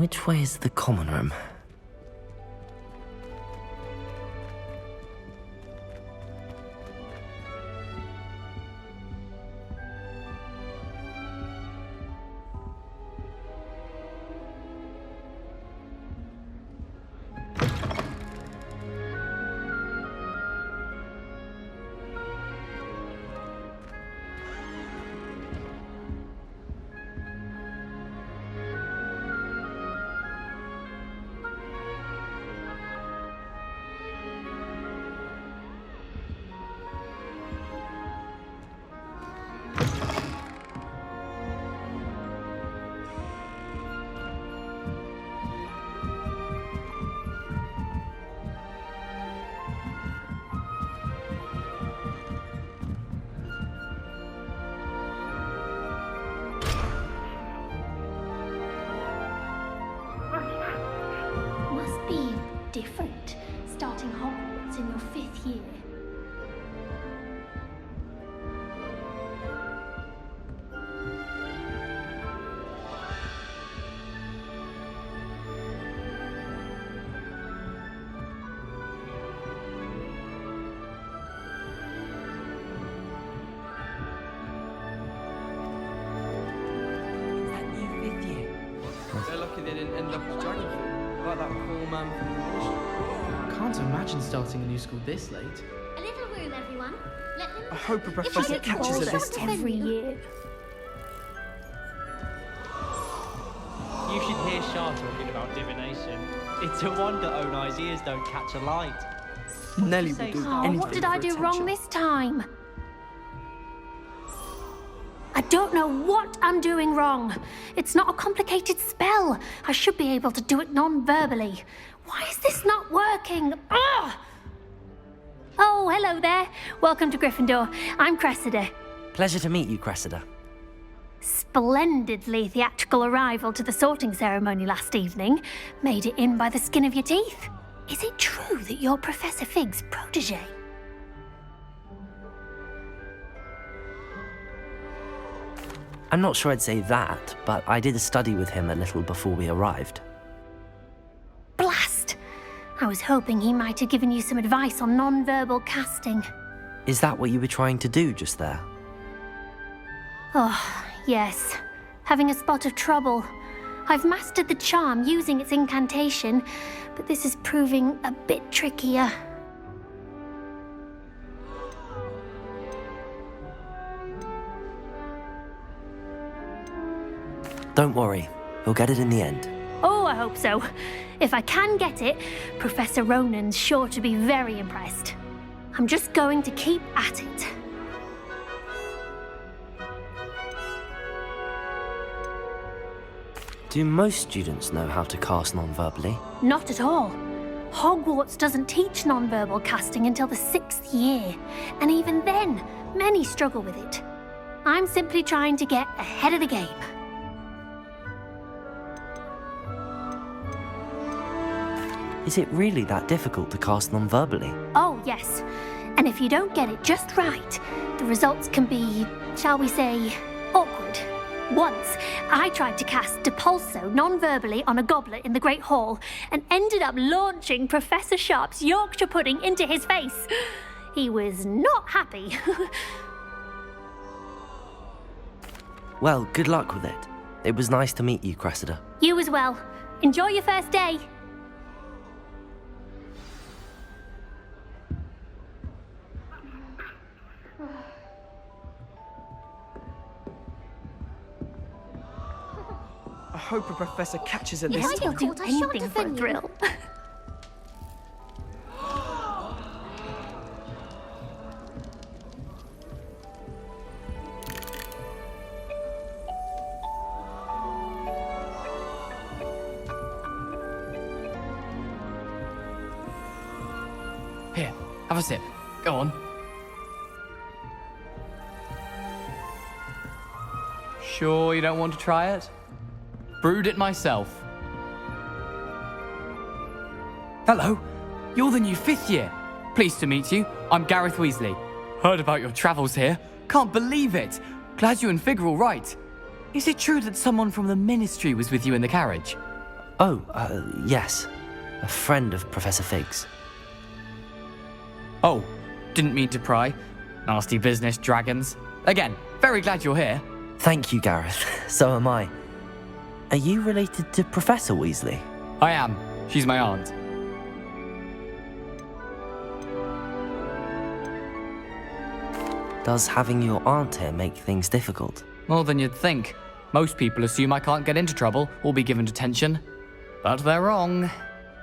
Which way is the common room? Must be different, starting Hogwarts in your 5th year. They're lucky they didn't end up as Dragonfly, like that poor man from the mission. Can't imagine starting a new school this late. A little room, everyone. Let them. I hope a If professor I get catches bored her this time. every year. You should hear Shah talking about divination. It's a wonder Own Eye's ears don't catch a light. Nellie will do Oh, anything what did for I do attention. wrong this time? I don't know what I'm doing wrong. It's not a complicated spell. I should be able to do it non-verbally. Why is this not working? Ugh! Oh, hello there. Welcome to Gryffindor. I'm Cressida. Pleasure to meet you, Cressida. Splendidly theatrical arrival to the sorting ceremony last evening. Made it in by the skin of your teeth. Is it true that you're Professor Fig's protege? I'm not sure I'd say that, but I did a study with him a little before we arrived. Blast! I was hoping he might have given you some advice on non-verbal casting. Is that what you were trying to do just there? Oh, yes. Having a spot of trouble. I've mastered the charm using its incantation, but this is proving a bit trickier. Don't worry, we'll get it in the end. Oh, I hope so. If I can get it, Professor Ronan's sure to be very impressed. I'm just going to keep at it. Do most students know how to cast non-verbally? Not at all. Hogwarts doesn't teach non-verbal casting until the 6th year, and even then, many struggle with it. I'm simply trying to get ahead of the game. Is it really that difficult to cast non-verbally? Oh, yes. And if you don't get it just right, the results can be, shall we say, awkward. Once, I tried to cast Depulso non-verbally on a goblet in the Great Hall and ended up launching Professor Sharp's Yorkshire pudding into his face. He was not happy. Well, good luck with it. It was nice to meet you, Cressida. You as well. Enjoy your first day. I hope a professor catches her Yes, this he'll time. do anything for a thrill. Here, have a sip. Go on. Sure you don't want to try it? Brewed it myself. Hello, you're the new 5th year. Pleased to meet you. I'm Garreth Weasley. Heard about your travels here. Can't believe it. Glad you and Fig are all right. Is it true that someone from the Ministry was with you in the carriage? Oh, yes. A friend of Professor Fig's. Oh, didn't mean to pry. Nasty business, dragons. Again, very glad you're here. Thank you, Garreth. So am I. Are you related to Professor Weasley? I am. She's my aunt. Does having your aunt here make things difficult? More than you'd think. Most people assume I can't get into trouble or be given detention. But they're wrong.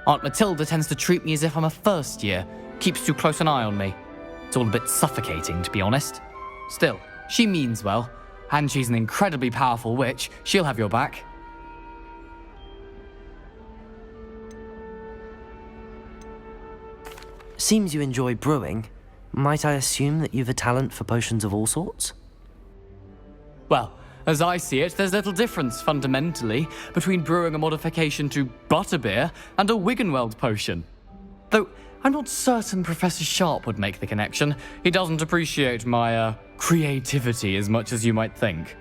Aunt Matilda tends to treat me as if I'm a first year, keeps too close an eye on me. It's all a bit suffocating, to be honest. Still, she means well, and she's an incredibly powerful witch. She'll have your back. Seems you enjoy brewing. Might I assume that you've a talent for potions of all sorts? Well, as I see it, there's little difference, fundamentally, between brewing a modification to butterbeer and a Wiggenweld potion. Though, I'm not certain Professor Sharp would make the connection. He doesn't appreciate my, creativity as much as you might think.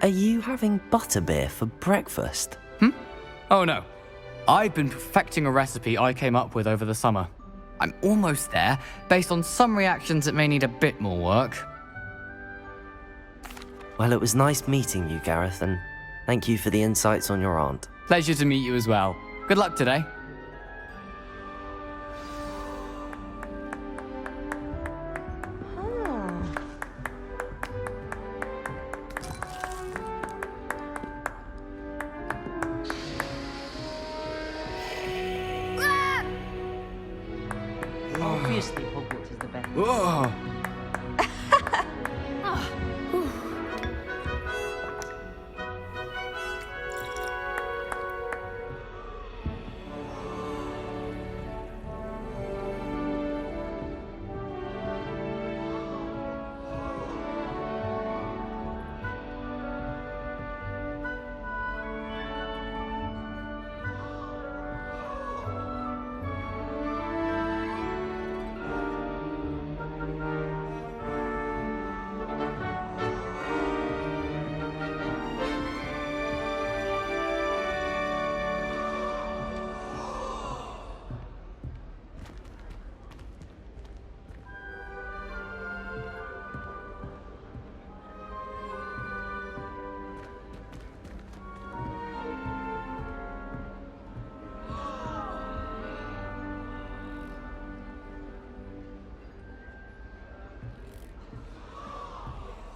Are you having butterbeer for breakfast? Oh no. I've been perfecting a recipe I came up with over the summer. I'm almost there, based on some reactions that may need a bit more work. Well, it was nice meeting you, Garreth, and thank you for the insights on your aunt. Pleasure to meet you as well. Good luck today. Obviously, Hogwarts is the best. Whoa!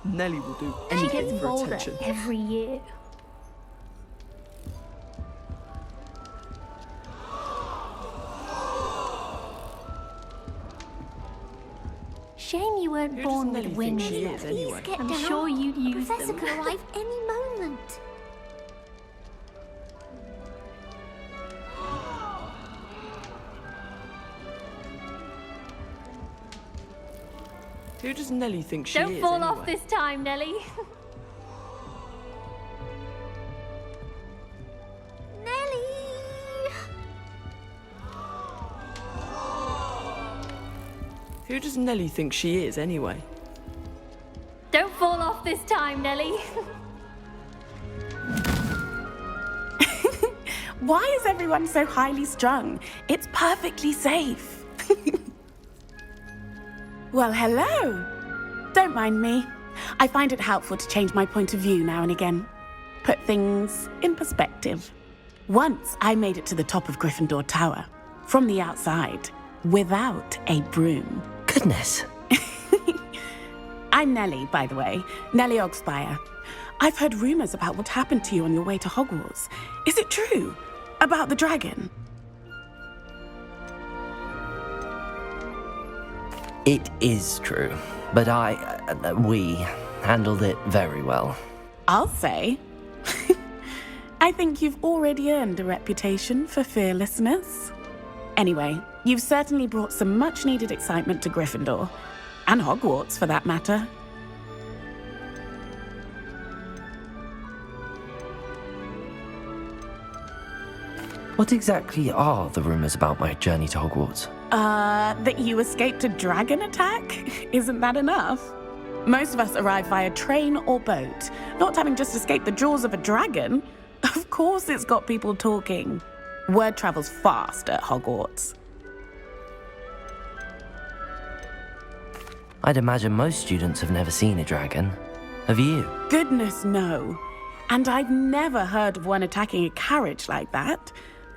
Nellie will do She anything gets for bolder attention. every year. Shame you weren't Who born does with Nellie think wings. she is, anyway? Get I'm sure you'd use Professor them. could arrive any moment. Who does Nellie think she Don't is, fall anyway? off this time, Nellie. Nellie! Who does Nellie think she is, anyway? Don't fall off this time, Nellie. Why is everyone so highly strung? It's perfectly safe. Well, hello. Don't mind me. I find it helpful to change my point of view now and again. Put things in perspective. Once I made it to the top of Gryffindor Tower, from the outside, without a broom. Goodness. I'm Nellie, by the way. Nellie Ogspire. I've heard rumors about what happened to you on your way to Hogwarts. Is it true? About the dragon? It is true, but we handled it very well. I'll say. I think you've already earned a reputation for fearlessness. Anyway, you've certainly brought some much-needed excitement to Gryffindor. And Hogwarts, for that matter. What exactly are the rumors about my journey to Hogwarts? That you escaped a dragon attack? Isn't that enough? Most of us arrive via train or boat, not having just escaped the jaws of a dragon. Of course it's got people talking. Word travels fast at Hogwarts. I'd imagine most students have never seen a dragon. Have you? Goodness, no. And I've never heard of one attacking a carriage like that.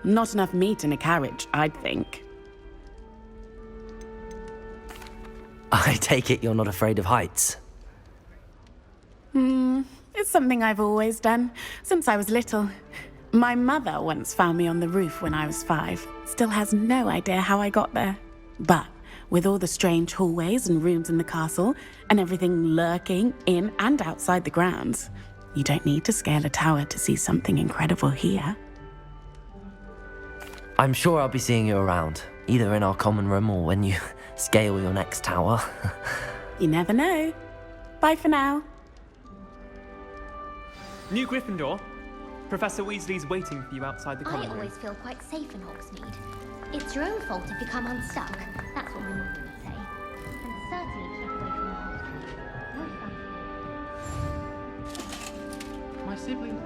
Not enough meat in a carriage, I'd think. I take it you're not afraid of heights. It's something I've always done, since I was little. My mother once found me on the roof when I was 5. Still has no idea how I got there. But with all the strange hallways and rooms in the castle, and everything lurking in and outside the grounds, you don't need to scale a tower to see something incredible here. I'm sure I'll be seeing you around, either in our common room or when you scale your next tower. You never know. Bye for now. New Gryffindor. Professor Weasley's waiting for you outside the I common room. always feel quite safe in Hogsmeade. It's your own fault if you come unstuck. That's what my mum would say. And certainly keep away from the house. My siblings.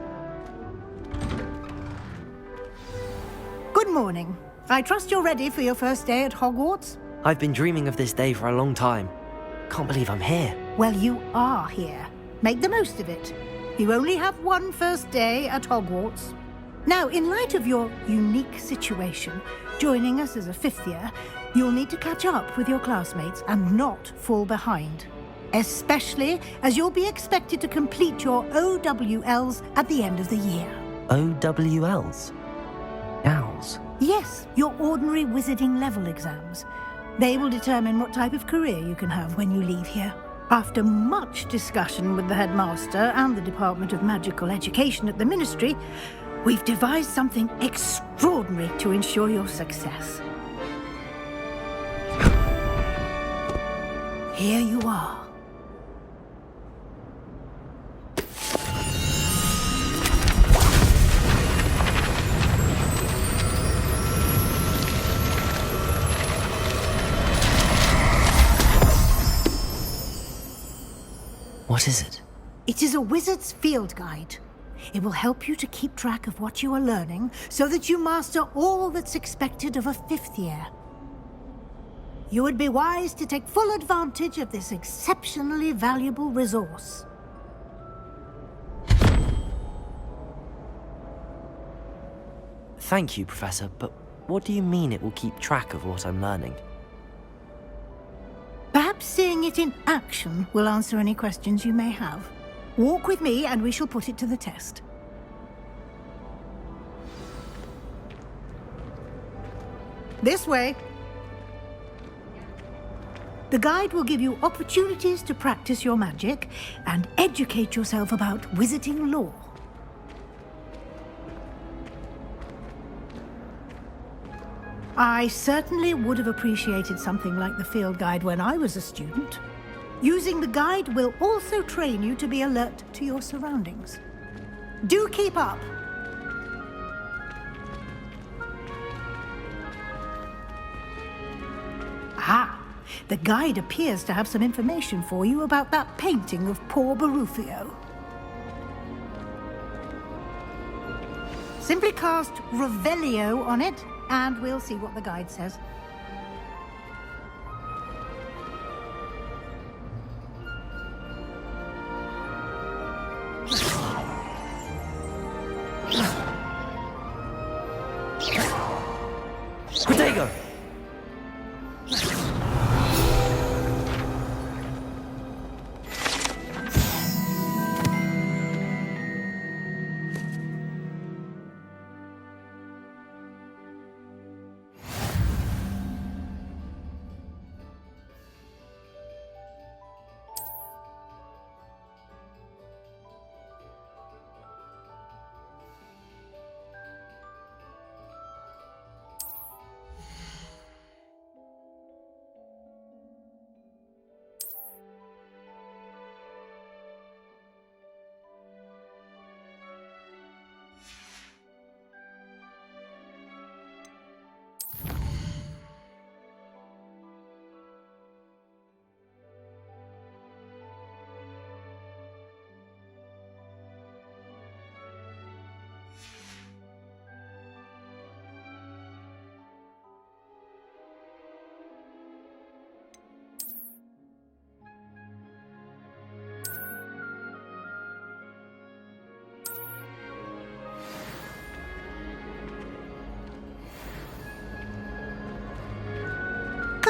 Good morning. I trust you're ready for your first day at Hogwarts? I've been dreaming of this day for a long time. Can't believe I'm here. Well, you are here. Make the most of it. You only have one first day at Hogwarts. Now, in light of your unique situation, joining us as a 5th year, you'll need to catch up with your classmates and not fall behind. Especially as you'll be expected to complete your OWLs at the end of the year. OWLs? Owls? Yes, your ordinary wizarding level exams. They will determine what type of career you can have when you leave here. After much discussion with the headmaster and the Department of Magical Education at the Ministry, we've devised something extraordinary to ensure your success. Here you are. What is it? It is a wizard's field guide. It will help you to keep track of what you are learning so that you master all that's expected of a 5th year. You would be wise to take full advantage of this exceptionally valuable resource. Thank you, Professor, but what do you mean it will keep track of what I'm learning? Perhaps seeing it in action will answer any questions you may have. Walk with me and we shall put it to the test. This way. The guide will give you opportunities to practice your magic and educate yourself about wizarding lore. I certainly would have appreciated something like the field guide when I was a student. Using the guide will also train you to be alert to your surroundings. Do keep up! Ah, the guide appears to have some information for you about that painting of poor Barufio. Simply cast Revelio on it, and we'll see what the guide says. Protego!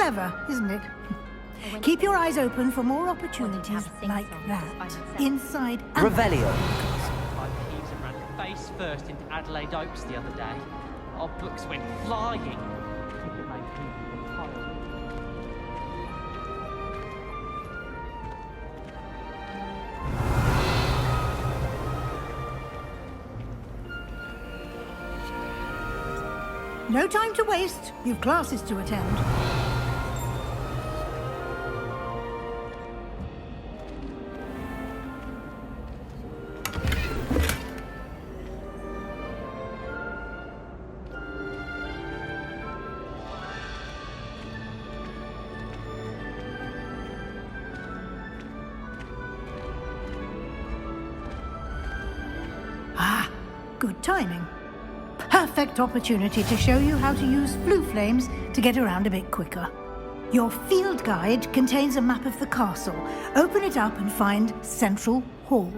Clever, isn't it? Keep your eyes open for more opportunities like that. Inside and Revelio. My peeves and ran face first into Adelaide Oaks the other day. Our books went flying. no time to waste. You've classes to attend. Ah, good timing. Perfect opportunity to show you how to use Floo flames to get around a bit quicker. Your field guide contains a map of the castle. Open it up and find Central Hall.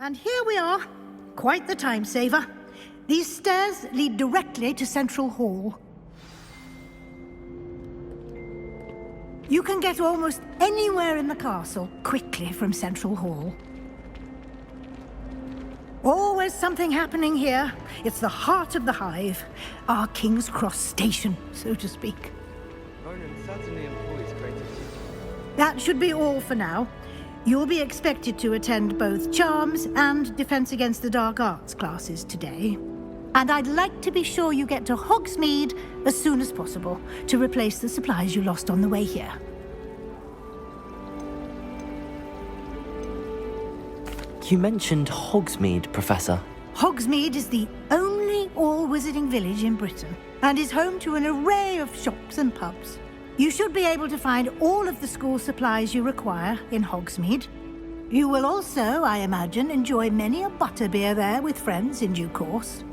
And here we are. Quite the time saver. These stairs lead directly to Central Hall. You can get almost anywhere in the castle quickly from Central Hall. Always something happening here. It's the heart of the hive. Our King's Cross station, so to speak. Ronan certainly employs creativity. That should be all for now. You'll be expected to attend both Charms and Defense Against the Dark Arts classes today. And I'd like to be sure you get to Hogsmeade as soon as possible to replace the supplies you lost on the way here. You mentioned Hogsmeade, Professor. Hogsmeade is the only all-wizarding village in Britain and is home to an array of shops and pubs. You should be able to find all of the school supplies you require in Hogsmeade. You will also, I imagine, enjoy many a butterbeer there with friends in due course.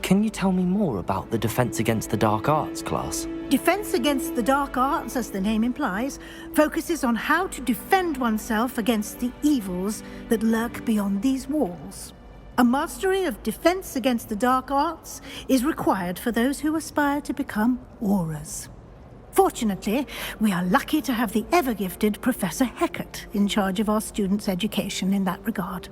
Can you tell me more about the Defense Against the Dark Arts class? Defense Against the Dark Arts, as the name implies, focuses on how to defend oneself against the evils that lurk beyond these walls. A mastery of Defense Against the Dark Arts is required for those who aspire to become Aurors. Fortunately, we are lucky to have the ever-gifted Professor Hecat in charge of our students' education in that regard.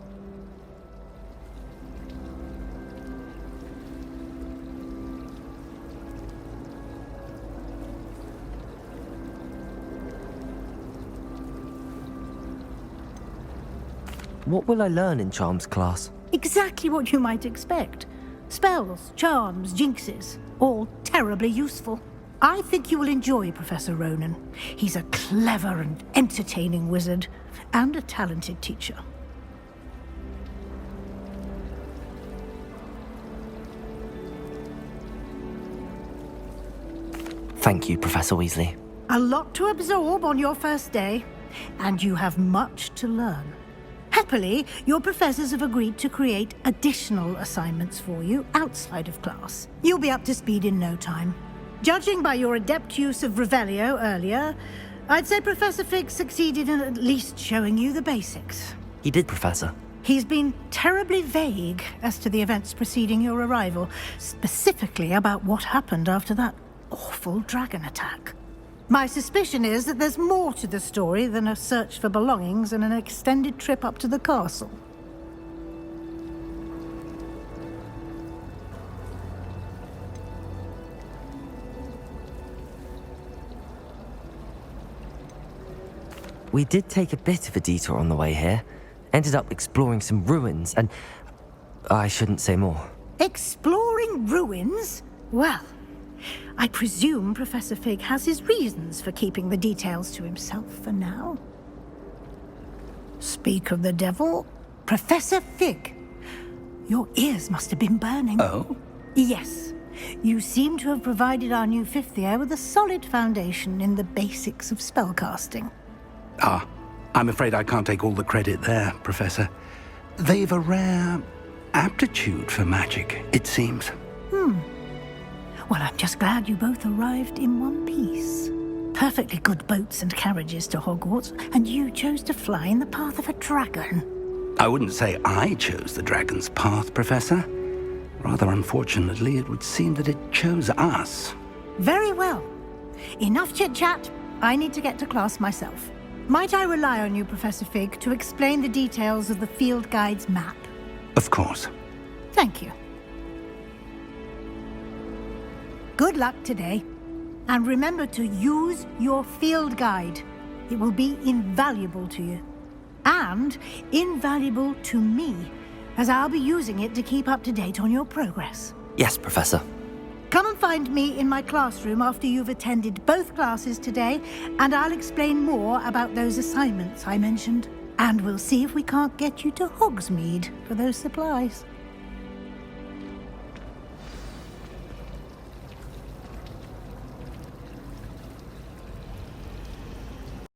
What will I learn in Charms class? Exactly what you might expect. Spells, charms, jinxes, all terribly useful. I think you will enjoy Professor Ronan. He's a clever and entertaining wizard, and a talented teacher. Thank you, Professor Weasley. A lot to absorb on your first day, and you have much to learn. Happily, your professors have agreed to create additional assignments for you outside of class. You'll be up to speed in no time. Judging by your adept use of Revelio earlier, I'd say Professor Fig succeeded in at least showing you the basics. He did, Professor. He's been terribly vague as to the events preceding your arrival, specifically about what happened after that awful dragon attack. My suspicion is that there's more to the story than a search for belongings and an extended trip up to the castle. We did take a bit of a detour on the way here. Ended up exploring some ruins, and I shouldn't say more. Exploring ruins? Well, I presume Professor Fig has his reasons for keeping the details to himself for now. Speak of the devil, Professor Fig. Your ears must have been burning. Oh? Yes. You seem to have provided our new fifth year with a solid foundation in the basics of spellcasting. Ah, I'm afraid I can't take all the credit there, Professor. They've a rare aptitude for magic, it seems. Well, I'm just glad you both arrived in one piece. Perfectly good boats and carriages to Hogwarts, and you chose to fly in the path of a dragon. I wouldn't say I chose the dragon's path, Professor. Rather unfortunately, it would seem that it chose us. Very well. Enough chit-chat. I need to get to class myself. Might I rely on you, Professor Fig, to explain the details of the field guide's map? Of course. Thank you. Good luck today. And remember to use your field guide. It will be invaluable to you. And invaluable to me, as I'll be using it to keep up to date on your progress. Yes, Professor. Come and find me in my classroom after you've attended both classes today, and I'll explain more about those assignments I mentioned. And we'll see if we can't get you to Hogsmeade for those supplies.